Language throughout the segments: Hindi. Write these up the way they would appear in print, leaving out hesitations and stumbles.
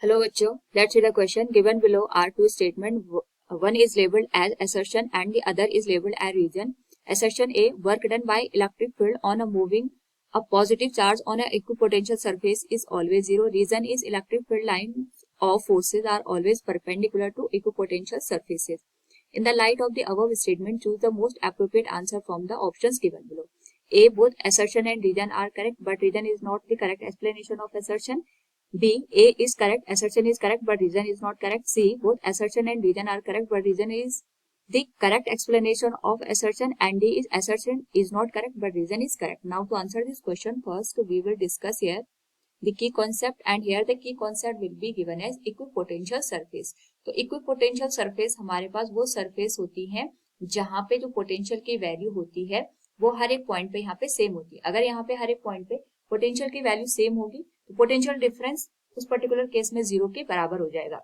Hello बच्चों, let's see the question given below are two statements. One is labeled as assertion and the other is labeled as reason. Assertion A, work done by electric field on a moving a positive charge on an equipotential surface is always zero. Reason is electric field lines of forces are always perpendicular to equipotential surfaces. In the light of the above statement, choose the most appropriate answer from the options given below. A, both assertion and reason are correct, but reason is not the correct explanation of assertion. B, A is correct, assertion is correct, but reason is not correct. C, both assertion and reason are correct, but reason is the correct explanation of assertion. And D is assertion is not correct, but reason is correct. Now to answer this question, first we will discuss here the key concept, and here the key concept will be given as equipotential surface. तो equipotential surface हमारे पास वो surface होती है जहाँ पे जो potential की वैल्यू होती है वो हर एक पॉइंट पे यहाँ पे सेम होती है. अगर यहाँ पे हर एक पॉइंट पे पोटेंशियल की वैल्यू सेम होगी तो पोटेंशियल डिफरेंस उस पर्टिकुलर केस में जीरो के बराबर हो जाएगा.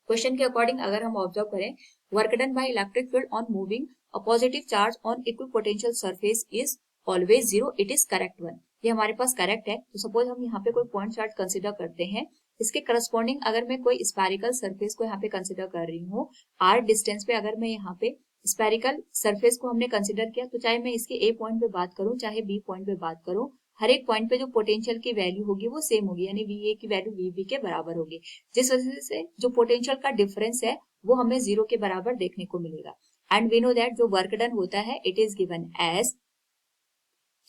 क्वेश्चन के अकॉर्डिंग अगर हम ऑब्जर्व करें, work done by electric field on moving a positive charge on equipotential surface is always zero. It is correct one. ये हमारे पास करेक्ट है. तो सपोज हम यहाँ पे कोई पॉइंट चार्ज कंसिडर करते हैं, इसके करस्पॉन्डिंग अगर मैं कोई स्फेरिकल सरफेस को यहाँ पे कंसिडर कर रही हूँ, आर डिस्टेंस पे अगर मैं यहाँ पे स्फेरिकल सरफेस को हमने कंसिडर किया, तो चाहे मैं इसके ए पॉइंट पे बात करूं चाहे बी पॉइंट पे बात करूं, हर एक पॉइंट पे जो पोटेंशियल की वैल्यू होगी वो सेम होगी, यानी वी ए की वैल्यू वी बी के बराबर होगी, जिस वजह से जो पोटेंशियल का डिफरेंस है वो हमें जीरो के बराबर देखने को मिलेगा. एंड वी नो दैट जो वर्क डन होता है it is given as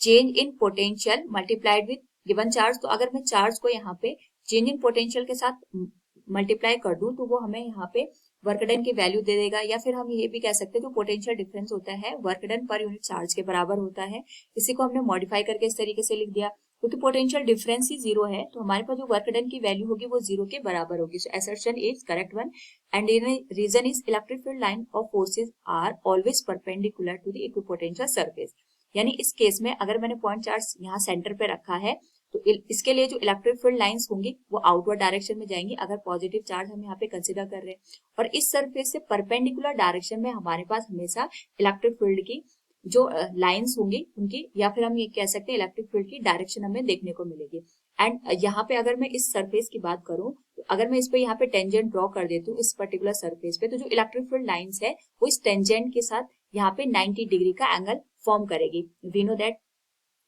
change in potential multiplied with given charge. तो अगर मैं चार्ज को यहाँ पे चेंज इन पोटेंशियल के साथ मल्टीप्लाई कर दूं तो वो हमें यहाँ पे वर्क डन की वैल्यू दे देगा, या फिर हम ये भी कह सकते हैं जो पोटेंशियल डिफरेंस होता है work done per unit charge के बराबर होता है. इसी को हमने मॉडिफाई करके इस तरीके से लिख दिया, क्योंकि पोटेंशियल डिफरेंस ही जीरो है तो हमारे पास जो वर्क डन की वैल्यू होगी वो जीरो के बराबर होगी. So assertion is correct one and reason is electric field line of forces are always perpendicular to the equipotential surface. यानी इस केस में अगर मैंने पॉइंट चार्ज यहाँ सेंटर पे रखा है तो इसके लिए जो इलेक्ट्रिक फील्ड लाइंस होंगी वो आउटवर्ड डायरेक्शन में जाएंगी अगर पॉजिटिव चार्ज हम यहाँ पे कंसिडर कर रहे हैं, और इस सरफेस से परपेंडिकुलर डायरेक्शन में हमारे पास हमेशा इलेक्ट्रिक फील्ड की जो लाइंस होंगी उनकी, या फिर हम ये कह सकते हैं इलेक्ट्रिक फील्ड की डायरेक्शन हमें देखने को मिलेगी. एंड यहाँ पे अगर मैं इस सरफेस की बात करूं तो अगर मैं इस पे यहाँ पे टेंजेंट ड्रॉ कर देती हूँ इस पर्टिकुलर सरफेस पे, तो जो इलेक्ट्रिक फील्ड लाइंस है वो इस टेंजेंट के साथ यहाँ पे 90 डिग्री का एंगल फॉर्म करेगी. वी नो दैट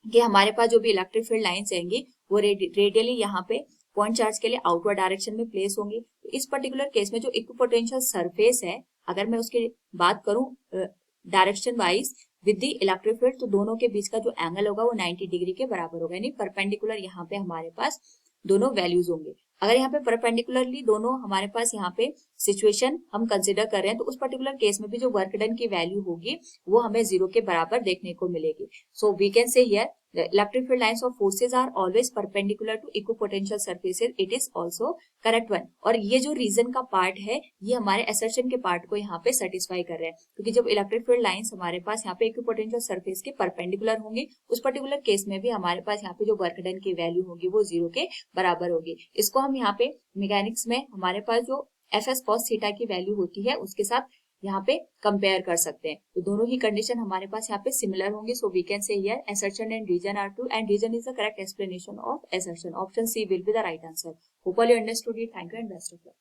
कि हमारे पास जो भी इलेक्ट्रिक फील्ड लाइंस आएंगी वो रेडियली यहाँ पे पॉइंट चार्ज के लिए आउटवर्ड डायरेक्शन में प्लेस होंगी. तो इस पर्टिकुलर केस में जो इक्विपोटेंशियल सरफेस है अगर मैं उसकी बात करूं direction wise with the electric field, तो दोनों के बीच का जो एंगल होगा वो 90 डिग्री के बराबर होगा, यानी परपेंडिकुलर यहाँ पे हमारे पास दोनों वैल्यूज होंगे. अगर यहाँ पे परपेंडिकुलरली दोनों हमारे पास यहाँ पे सिचुएशन हम कंसिडर कर रहे हैं तो उस पर्टिकुलर केस में भी जो वर्क डन की वैल्यू होगी वो हमें जीरो के बराबर देखने को मिलेगी. So we can say here the electric field lines of forces are always perpendicular to equipotential surfaces. It is also correct one. और ये जो रीजन का पार्ट है ये हमारे असर्शन के पार्ट को यहाँ पे सेटिस्फाई कर रहे हैं, क्योंकि जब इलेक्ट्रिक फील्ड लाइंस हमारे पास यहाँ पे इक्विपोटेंशियल सरफेस के परपेंडिकुलर होंगे उस पर्टिकुलर केस में भी हमारे पास यहाँ पे जो वर्क डन की वैल्यू होगी वो जीरो के बराबर होगी. इसको हम यहाँ पे मैकेनिक्स में हमारे पास जो एफ एस कॉस थीटा की वैल्यू होती है उसके साथ यहाँ पे कंपेयर कर सकते हैं. तो दोनों ही कंडीशन हमारे पास यहाँ पे सिमिलर होंगे. So we can say here assertion and reason are true and reason is the correct explanation of assertion. Option C will be the right answer. Hope all you understood it. Thank you and best of luck.